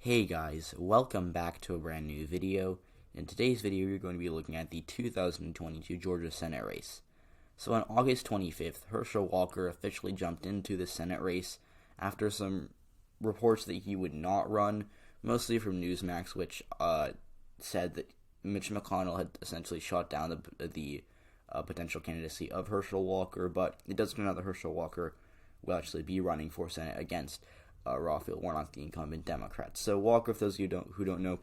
Hey guys, welcome back to a brand new video. In today's video, we're going to be looking at the 2022 Georgia Senate race. So on August 25th, Herschel Walker officially jumped into the Senate race after some reports that he would not run, mostly from Newsmax, which said that Mitch McConnell had essentially shot down the potential candidacy of Herschel Walker, but it does turn out that Herschel Walker will actually be running for Senate against Raphael Warnock, the incumbent Democrat. So Walker, for those of you who don't know,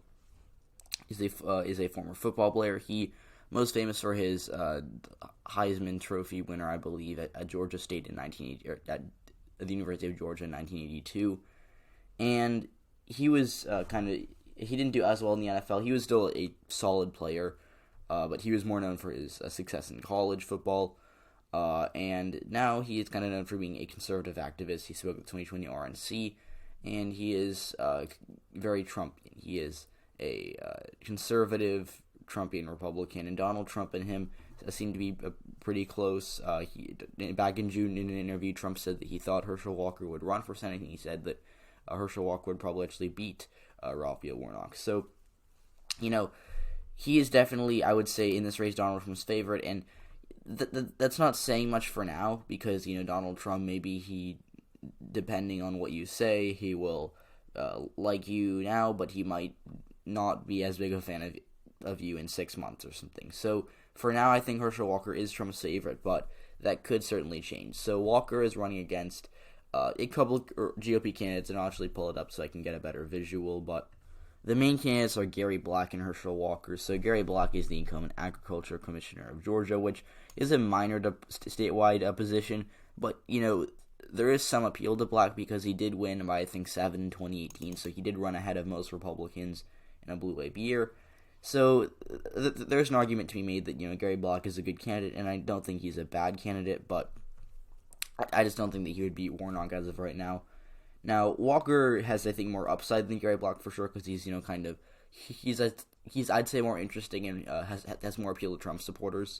is a former football player. He most famous for his Heisman Trophy winner, I believe, at Georgia State in 1980, or at the University of Georgia in 1982, and he was he didn't do as well in the NFL. He was still a solid player, but he was more known for his success in college football. And now he is kind of known for being a conservative activist. He spoke at the 2020 RNC, and he is very Trumpian. He is a conservative Trumpian Republican, and Donald Trump and him seem to be pretty close. Back in June, in an interview, Trump said that he thought Herschel Walker would run for Senate, and he said that Herschel Walker would probably actually beat Raphael Warnock. So, he is definitely, I would say, in this race, Donald Trump's favorite, and that's not saying much for now, because Donald Trump, maybe depending on what you say, he will like you now, but he might not be as big a fan of you in 6 months or something. So for now, I think Herschel Walker is Trump's favorite, but that could certainly change. So Walker is running against a couple GOP candidates, and I'll actually pull it up so I can get a better visual, but the main candidates are Gary Black and Herschel Walker. So Gary Black is the incumbent Agriculture Commissioner of Georgia, which is a minor statewide position, but there is some appeal to Black because he did win by I think 7 in 2018, so he did run ahead of most Republicans in a blue wave year. So there's an argument to be made that Gary Black is a good candidate, and I don't think he's a bad candidate, but I just don't think that he would beat Warnock as of right now. Now, Walker has, I think, more upside than Gary Black for sure, because he's, he's I'd say more interesting and has more appeal to Trump supporters.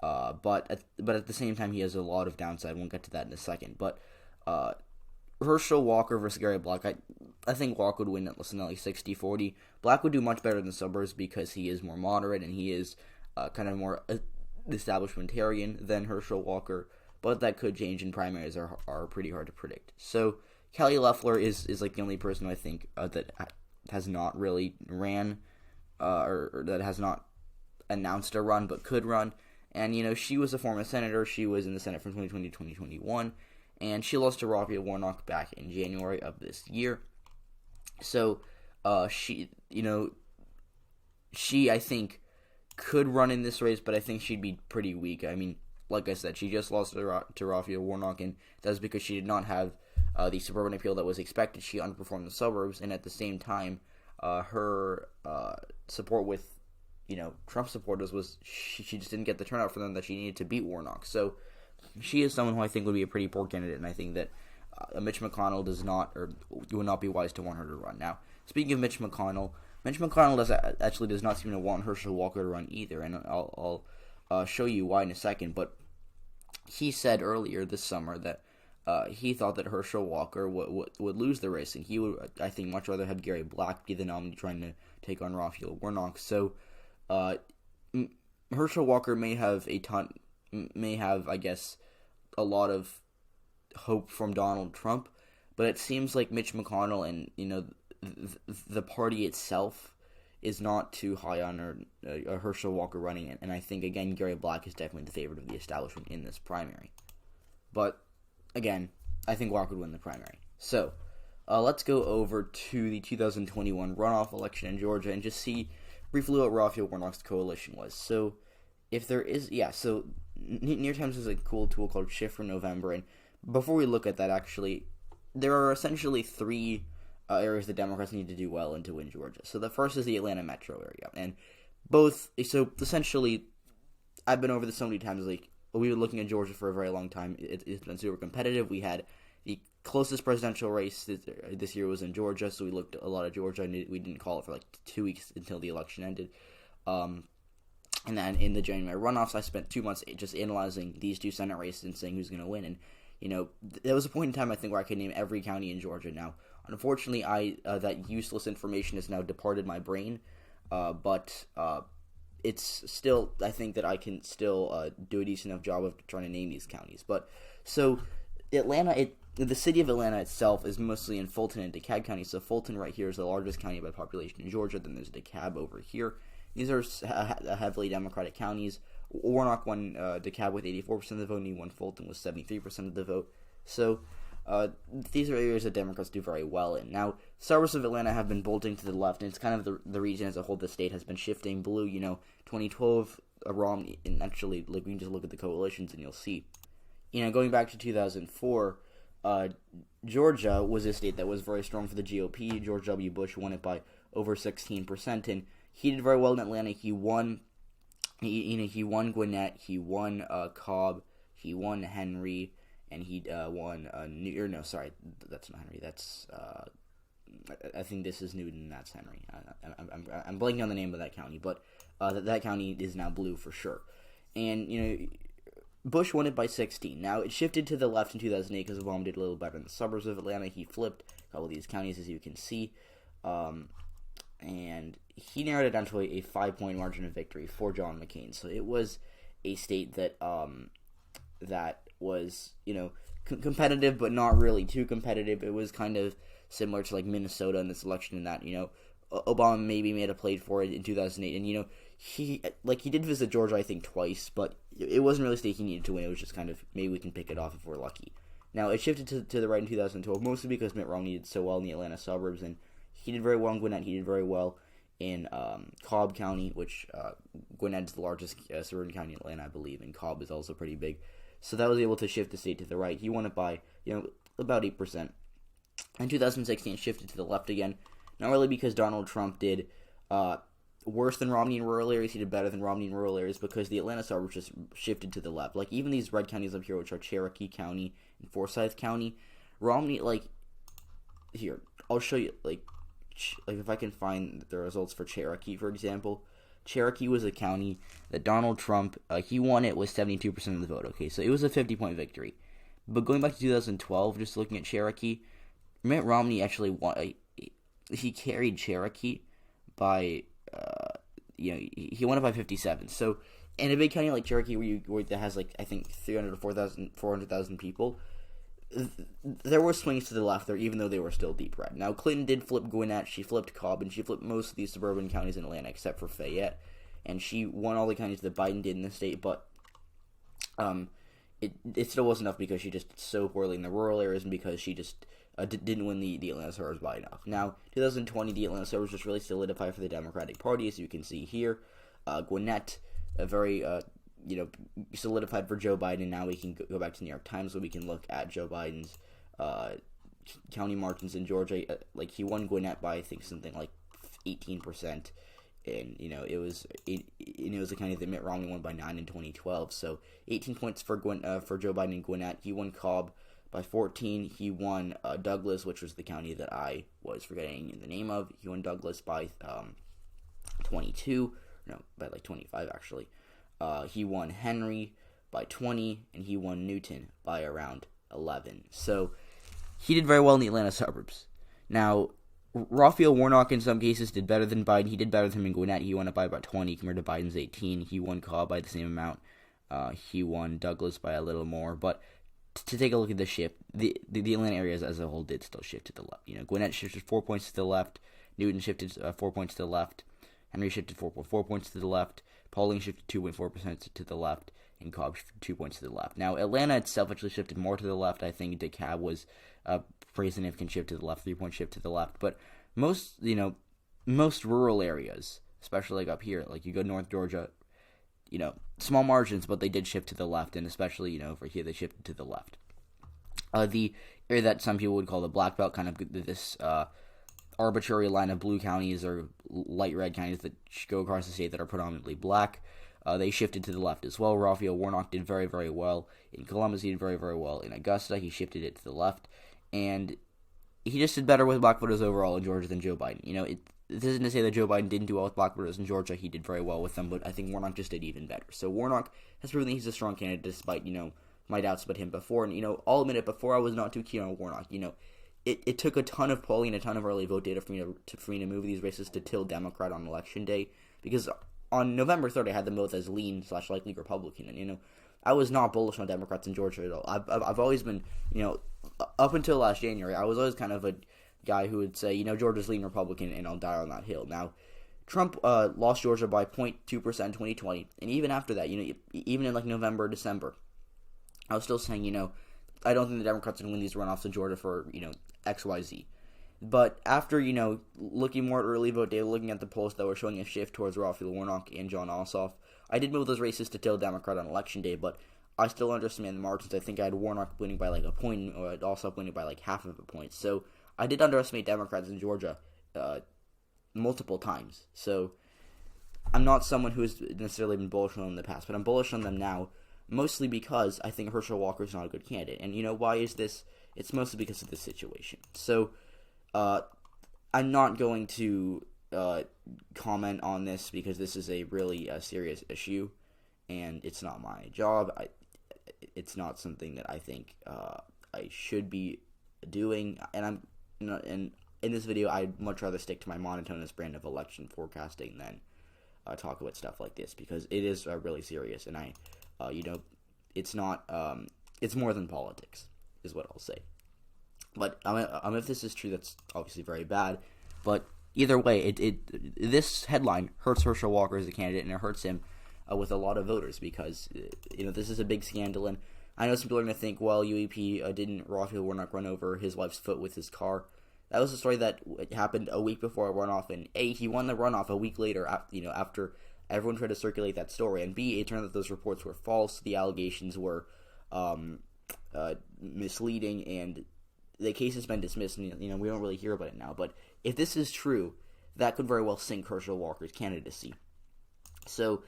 But at the same time, he has a lot of downside. We'll get to that in a second. But Herschel Walker versus Gary Black, I think Walker would win at less than like 60-40. Black would do much better in the suburbs because he is more moderate and he is kind of more establishmentarian than Herschel Walker. But that could change, and primaries are pretty hard to predict. So Kelly Loeffler is like the only person I think that has not really ran or that has not announced a run but could run. And, she was a former senator. She was in the Senate from 2020 to 2021. And she lost to Raphael Warnock back in January of this year. So, she, I think, could run in this race, but I think she'd be pretty weak. I mean, like I said, she just lost to Raphael Warnock, and that's because she did not have the suburban appeal that was expected. She underperformed the suburbs, and at the same time, her support with Trump supporters was she just didn't get the turnout for them that she needed to beat Warnock. So she is someone who I think would be a pretty poor candidate, and I think that Mitch McConnell would not be wise to want her to run. Now, speaking of Mitch McConnell does not seem to want Herschel Walker to run either, and I'll show you why in a second. But he said earlier this summer that he thought that Herschel Walker would lose the race, and he would, I think, much rather have Gary Black be the nominee trying to take on Raphael Warnock. So Herschel Walker may have, I guess, a lot of hope from Donald Trump, but it seems like Mitch McConnell and the party itself is not too high on Herschel Walker running it, and I think again Gary Black is definitely the favorite of the establishment in this primary. But again, I think Walker would win the primary. So let's go over to the 2021 runoff election in Georgia and just see briefly what Raphael Warnock's coalition was. So if there is, so Near Times is a cool tool called Shift from November, and before we look at that, actually, there are essentially three areas the Democrats need to do well in to win Georgia. So the first is the Atlanta metro area, and so essentially, I've been over this so many times, like, we've been looking at Georgia for a very long time. It's been super competitive. We had the closest presidential race this year was in Georgia, so we looked at a lot of Georgia, and we didn't call it for like 2 weeks until the election ended. And then in the January runoffs, I spent 2 months just analyzing these two Senate races and saying who's going to win. And, there was a point in time, I think, where I could name every county in Georgia. Now, Unfortunately, that useless information has now departed my brain, but it's still, I think that I can still do a decent enough job of trying to name these counties. But so Atlanta, the city of Atlanta itself is mostly in Fulton and DeKalb counties. So Fulton right here is the largest county by population in Georgia. Then there's DeKalb over here. These are heavily Democratic counties. Warnock won DeKalb with 84% of the vote, and he won Fulton with 73% of the vote. So these are areas that Democrats do very well in. Now, suburbs of Atlanta have been bolting to the left, and it's kind of the region as a whole. The state has been shifting blue. 2012, Romney, and actually, we can just look at the coalitions, and you'll see. Going back to 2004, Georgia was a state that was very strong for the GOP. George W. Bush won it by over 16%, and he did very well in Atlanta. He won. He won Gwinnett. He won Cobb. He won Henry. And he won that's not Henry. That's I think this is Newton. That's Henry. I'm blanking on the name of that county, but that county is now blue for sure. And Bush won it by 16. Now it shifted to the left in 2008 because Obama did a little better in the suburbs of Atlanta. He flipped a couple of these counties, as you can see, and he narrowed it down to a 5-point margin of victory for John McCain. So it was a state that that was, competitive, but not really too competitive. It was kind of similar to, Minnesota in this election in that, Obama maybe made a play for it in 2008. And, he did visit Georgia, I think, twice, but it wasn't really a state he needed to win. It was just kind of, maybe we can pick it off if we're lucky. Now, it shifted to the right in 2012, mostly because Mitt Romney did so well in the Atlanta suburbs, and he did very well in Gwinnett. He did very well in Cobb County, which Gwinnett is the largest suburban county in Atlanta, I believe, and Cobb is also pretty big. So that was able to shift the state to the right. He won it by, about 8%. In 2016, it shifted to the left again. Not really because Donald Trump did worse than Romney in rural areas. He did better than Romney in rural areas because the Atlanta suburbs just shifted to the left. Even these red counties up here, which are Cherokee County and Forsyth County, Romney, here, I'll show you, if I can find the results for Cherokee, for example. Cherokee was a county that Donald Trump, he won it with 72% of the vote. Okay, so it was a 50-point victory. But going back to 2012, just looking at Cherokee, Mitt Romney actually won. He carried Cherokee by, he won it by 57. So in a big county like Cherokee, where that has I think 300 to 400,000 people, there were swings to the left there, even though they were still deep red. Now, Clinton did flip Gwinnett, she flipped Cobb, and she flipped most of these suburban counties in Atlanta, except for Fayette, and she won all the counties that Biden did in the state, but it still wasn't enough because she just did so poorly in the rural areas, and because she just didn't win the Atlanta suburbs by enough. Now, 2020, the Atlanta suburbs just really solidified for the Democratic Party, as you can see here. Gwinnett, a very solidified for Joe Biden. Now we can go back to New York Times where we can look at Joe Biden's county margins in Georgia. He won Gwinnett by, I think, something like 18%, and it was a county that Mitt Romney won by 9 in 2012. So 18 points for Joe Biden in Gwinnett. He won Cobb by 14. He won Douglas, which was the county that I was forgetting the name of. He won Douglas by 22. No, by 25 actually. He won Henry by 20, and he won Newton by around 11. So he did very well in the Atlanta suburbs. Now, Raphael Warnock in some cases did better than Biden. He did better than him in Gwinnett. He won it by about 20 compared to Biden's 18. He won Cobb by the same amount. He won Douglas by a little more. But to take a look at the shift, the Atlanta areas as a whole did still shift to the left. Gwinnett shifted 4 points to the left. Newton shifted 4 points to the left. Henry shifted 4.4 points to the left. Paulding shifted 2.4% to the left, and Cobb shifted 2 points to the left. Now, Atlanta itself actually shifted more to the left. I think DeKalb was a pretty significant shift to the left, 3-point shift to the left. But most rural areas, especially up here, you go to North Georgia, small margins, but they did shift to the left, and especially, over here, they shifted to the left. The area that some people would call the Black Belt, kind of this arbitrary line of blue counties or light red counties that go across the state that are predominantly black. They shifted to the left as well. Raphael Warnock did very, very well. In Columbus, he did very, very well. In Augusta, he shifted it to the left. And he just did better with black voters overall in Georgia than Joe Biden. This isn't to say that Joe Biden didn't do well with black voters in Georgia. He did very well with them, but I think Warnock just did even better. So Warnock has proven that he's a strong candidate despite, my doubts about him before. And, I'll admit it, before I was not too keen on Warnock. it took a ton of polling and a ton of early vote data for me to move these races to tilt Democrat on election day, because on November 3rd I had them both as lean/likely Republican, and I was not bullish on Democrats in Georgia at all. I've always been, up until last January, I was always kind of a guy who would say, Georgia's lean Republican, and I'll die on that hill. Now, Trump lost Georgia by 0.2% in 2020, and even after that, even in like November, December, I was still saying, I don't think the Democrats are going to win these runoffs in Georgia for, XYZ. But after, looking more at early vote data, looking at the polls that were showing a shift towards Raphael Warnock and Jon Ossoff, I did move those races to tilt Democrat on election day, but I still underestimate the margins. I think I had Warnock winning by like a point, or Ossoff winning by like half of a point. So I did underestimate Democrats in Georgia multiple times. So I'm not someone who has necessarily been bullish on them in the past, but I'm bullish on them now, mostly because I think Herschel Walker is not a good candidate. And why is this? It's mostly because of this situation. So I'm not going to comment on this because this is a really serious issue, and it's not my job. It's not something that I think I should be doing, and and in this video, I'd much rather stick to my monotonous brand of election forecasting than talk about stuff like this, because it is really serious, and it's not, it's more than politics, is what I'll say. But if this is true, that's obviously very bad. But either way, this headline hurts Herschel Walker as a candidate, and it hurts him with a lot of voters, because this is a big scandal. And I know some people are going to think, well, UEP didn't Raphael Warnock run over his wife's foot with his car? That was a story that happened a week before a runoff, and A, he won the runoff a week later, after everyone tried to circulate that story, and B, it turned out that those reports were false. The allegations were misleading, and the case has been dismissed, and we don't really hear about it now. But if this is true, that could very well sink Herschel Walker's candidacy. So,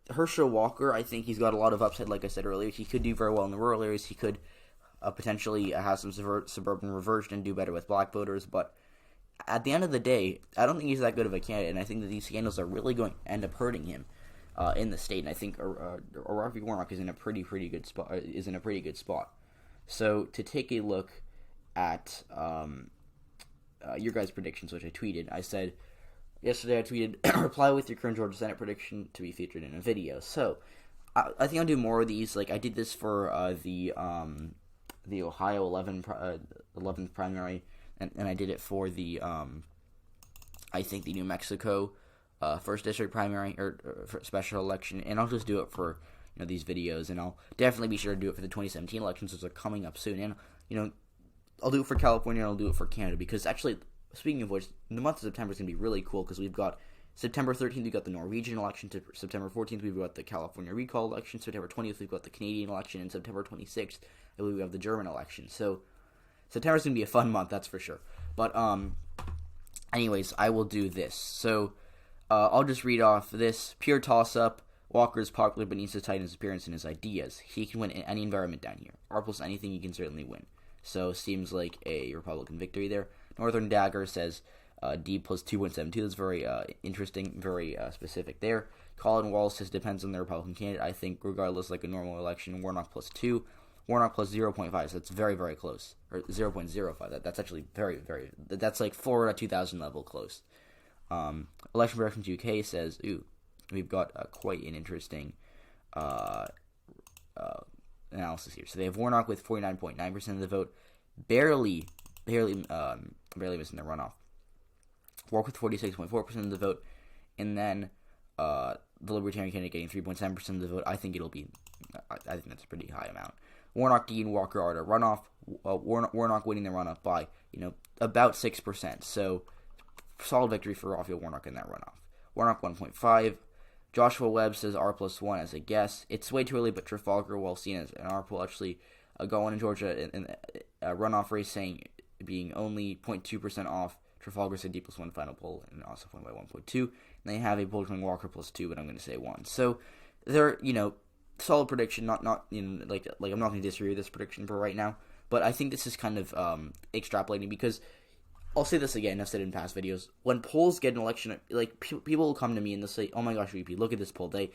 Herschel Walker, I think he's got a lot of upside. Like I said earlier, he could do very well in the rural areas. He could potentially have some suburban reversion and do better with black voters. But at the end of the day, I don't think he's that good of a candidate, and I think that these scandals are really going to end up hurting him in the state. And I think Raphael Warnock is in a pretty good spot. So to take a look at your guys' predictions, which I tweeted, I said yesterday, I tweeted, reply with your current Georgia Senate prediction to be featured in a video. So I think I'll do more of these. Like I did this for the Ohio 11th primary, and I did it for the I think the New Mexico 1st district primary or special election, and I'll just do it for these videos, and I'll definitely be sure to do it for the 2017 elections, which are coming up soon. And I'll do it for California, and I'll do it for Canada, because actually, speaking of which, the month of September is going to be really cool, because we've got September 13th, we've got the Norwegian election. To September 14th, we've got the California recall election. September 20th, we've got the Canadian election, and September 26th, I believe we have the German election. So September's going to be a fun month, that's for sure. But anyways, I will do this. So I'll just read off this. Pure toss-up. Walker is popular but needs to tighten his appearance and his ideas. He can win in any environment down here. R plus anything, he can certainly win. So seems like a Republican victory there. Northern Dagger says D plus 2.72. That's very interesting, very specific there. Colin Wall says depends on the Republican candidate. I think regardless, like a normal election, Warnock plus 2. Warnock plus 0.5, so that's very, very close. Or 0.05. That's actually very, very... That's like Florida 2000 level close. Election Predictions UK says, we've got quite an interesting analysis here. So they have Warnock with 49.9% of the vote, barely missing the runoff. Walker with 46.4% of the vote, and then the Libertarian candidate getting 3.7% of the vote. I think I think that's a pretty high amount. Warnock, D, and Walker are at a runoff. Warnock winning the runoff by about 6%. So solid victory for Raphael Warnock in that runoff. Warnock 1.5. Joshua Webb says R plus 1 as a guess. It's way too early, but Trafalgar, while seen as an R poll, actually going in Georgia in a runoff race, saying being only 0.2% off. Trafalgar said D plus 1 final poll, and also won by 1.2. And they have a poll between Walker plus 2, but I'm going to say 1. So they're, solid prediction, not like I'm not going to disagree with this prediction for right now, but I think this is kind of extrapolating, because I'll say this again, I've said it in past videos, when polls get an election, like, people will come to me and they'll say, oh my gosh, VP, look at this poll, look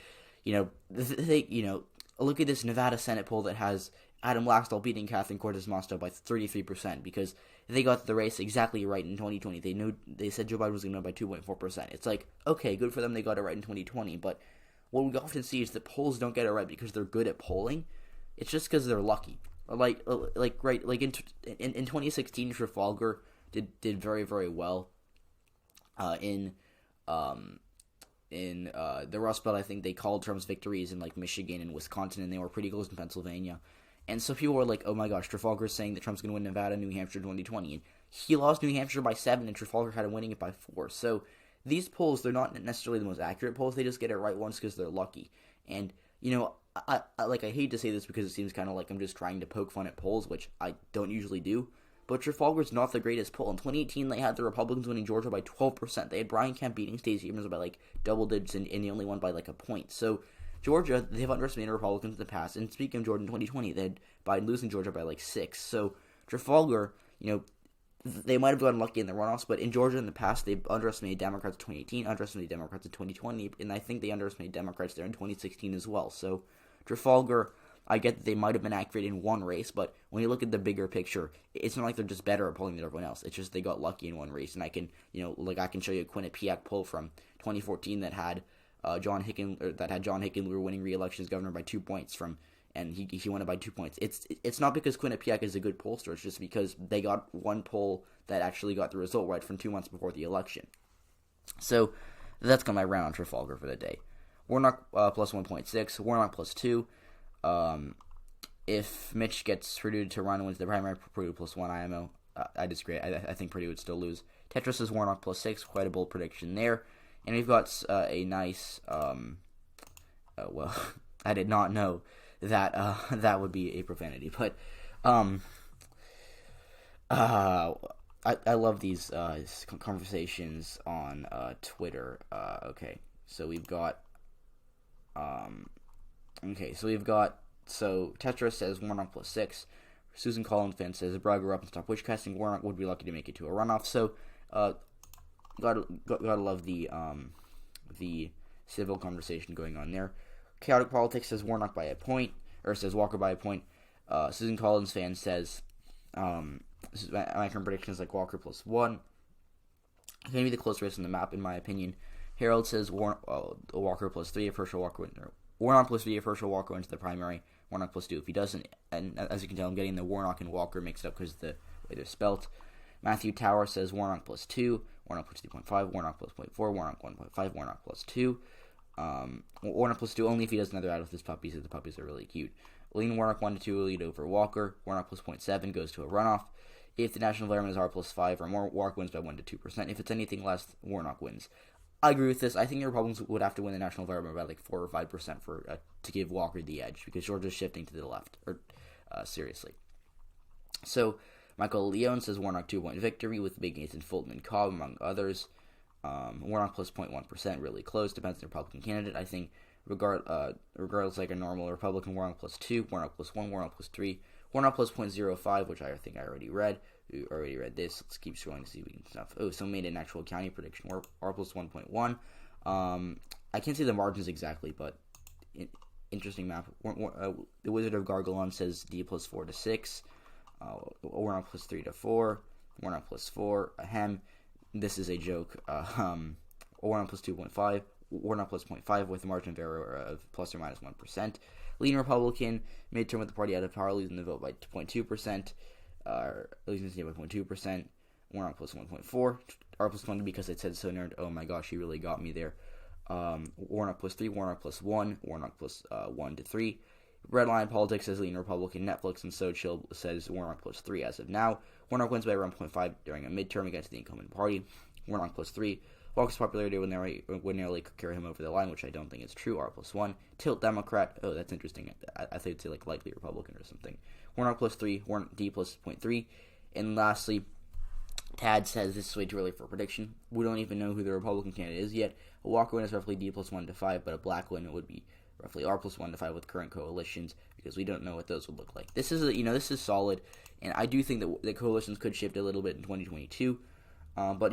at this Nevada Senate poll that has Adam Laxalt beating Catherine Cortez Masto by 33%, because they got the race exactly right in 2020. They said Joe Biden was going to win by 2.4%. It's like, okay, good for them, they got it right in 2020, but what we often see is that polls don't get it right because they're good at polling. It's just because they're lucky. Like in 2016, Trafalgar did very, very well in the Rust Belt. I think they called Trump's victories in like Michigan and Wisconsin, and they were pretty close in Pennsylvania. And so people were like, oh my gosh, Trafalgar's saying that Trump's going to win Nevada, New Hampshire 2020. And he lost New Hampshire by 7, and Trafalgar had him winning it by 4. So these polls, they're not necessarily the most accurate polls. They just get it right once because they're lucky. And, I hate to say this because it seems kind of like I'm just trying to poke fun at polls, which I don't usually do. But Trafalgar's not the greatest poll. In 2018, they had the Republicans winning Georgia by 12%. They had Brian Kemp beating Stacey Abrams by like double digits, and they only won by like a point. So Georgia, they've underestimated Republicans in the past. And speaking of Georgia, in 2020, they had Biden losing Georgia by like 6. So Trafalgar, they might have gotten lucky in the runoffs, but in Georgia in the past, they underestimated Democrats in 2018, underestimated Democrats in 2020, and I think they underestimated Democrats there in 2016 as well. So Trafalgar, I get that they might have been accurate in one race, but when you look at the bigger picture, it's not like they're just better at polling than everyone else. It's just they got lucky in one race, and I can show you a Quinnipiac poll from 2014 that had John Hickenlooper winning re-election as governor by 2 points and he won it by 2 points. It's not because Quinnipiac is a good pollster. It's just because they got one poll that actually got the result right from 2 months before the election. So that's my round on Trafalgar for the day. Warnock plus 1.6. Warnock plus 2. If Mitch gets Purdue to run and wins the primary, Purdue plus 1 IMO. I disagree. I think Purdue would still lose. Tetris is Warnock plus 6. Quite a bold prediction there. And we've got a nice. I did not know that that would be a profanity, but I love these conversations on Twitter. Okay, so we've got Tetra says Warnock plus 6. Susan Collins fan says Bragg grew up and stop witchcasting. Warnock would be lucky to make it to a runoff. So gotta love the civil conversation going on there. Chaotic Politics says Warnock by a point, or says Walker by a point. Susan Collins fan says my current prediction is like Walker plus 1. It's going to be the close race on the map, in my opinion. Harold says Walker plus 3 if Herschel Walker wins. Warnock plus 3 if Herschel Walker wins the primary. Warnock plus 2 if he doesn't. And as you can tell, I'm getting the Warnock and Walker mixed up because of the way they're spelt. Matthew Tower says Warnock plus 2. Warnock plus 2.5. Warnock plus 0.4. Warnock 1.5. Warnock plus 2. Warnock plus 2 only if he does another out with his puppies, as the puppies are really cute. Lean Warnock 1 to 2 lead over Walker. Warnock plus 0.7 goes to a runoff. If the national environment is R plus 5 or more, Warnock wins by 1 to 2%. If it's anything less, Warnock wins. I agree with this. I think the Republicans would have to win the national environment by like 4 or 5% to give Walker the edge, because Georgia's shifting to the left. Seriously. So Michael Leone says Warnock 2-point victory with Big Nathan Fulton and Cobb among others. Warnock plus 0.1%, really close. Depends on the Republican candidate. I think regardless, like a normal Republican, Warnock plus 2, Warnock plus 1, Warnock plus 3, Warnock plus 0.05, which I think I already read. We already read this. Let's keep scrolling to see if we can stuff. Oh, so made an actual county prediction. R plus 1.1. I can't see the margins exactly, but interesting map. The Wizard of Gargalon says D plus 4 to 6. Warnock plus 3 to 4. Warnock plus 4. Ahem. This is a joke. Warnock plus 2.5. Warnock plus 0.5 with a margin of error of plus or minus 1%. Lean Republican, midterm with the party out of power, losing the vote by 0.2%. Losing the state by 0.2%. Warnock plus 1.4. R plus 1 because it said so nerd. Oh my gosh, he really got me there. Warnock plus 3. Warnock plus 1. Warnock plus 1 to 3. Redline Politics says Lean Republican. Netflix and So Chill says Warnock plus 3 as of now. Warnock wins by around 0.5 during a midterm against the incumbent party. Warnock plus 3. Walker's popularity would nearly carry him over the line, which I don't think is true. R plus 1. Tilt Democrat. Oh, that's interesting. I think it'd say like likely Republican or something. Warnock plus 3. D plus 0.3. And lastly, Tad says this is way too early for a prediction. We don't even know who the Republican candidate is yet. A Walker win is roughly D plus 1 to 5, but a black win would be roughly R plus 1 to 5 with current coalitions, because we don't know what those would look like. This is solid, and I do think that the coalitions could shift a little bit in 2022. But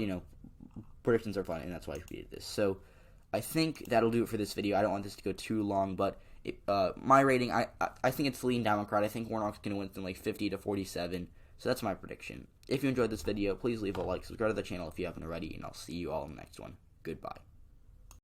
predictions are fun, and that's why I created this. So I think that'll do it for this video. I don't want this to go too long, but My rating, I think it's lean Democrat. I think Warnock's going to win something like 50 to 47. So that's my prediction. If you enjoyed this video, please leave a like, subscribe to the channel if you haven't already, and I'll see you all in the next one. Goodbye.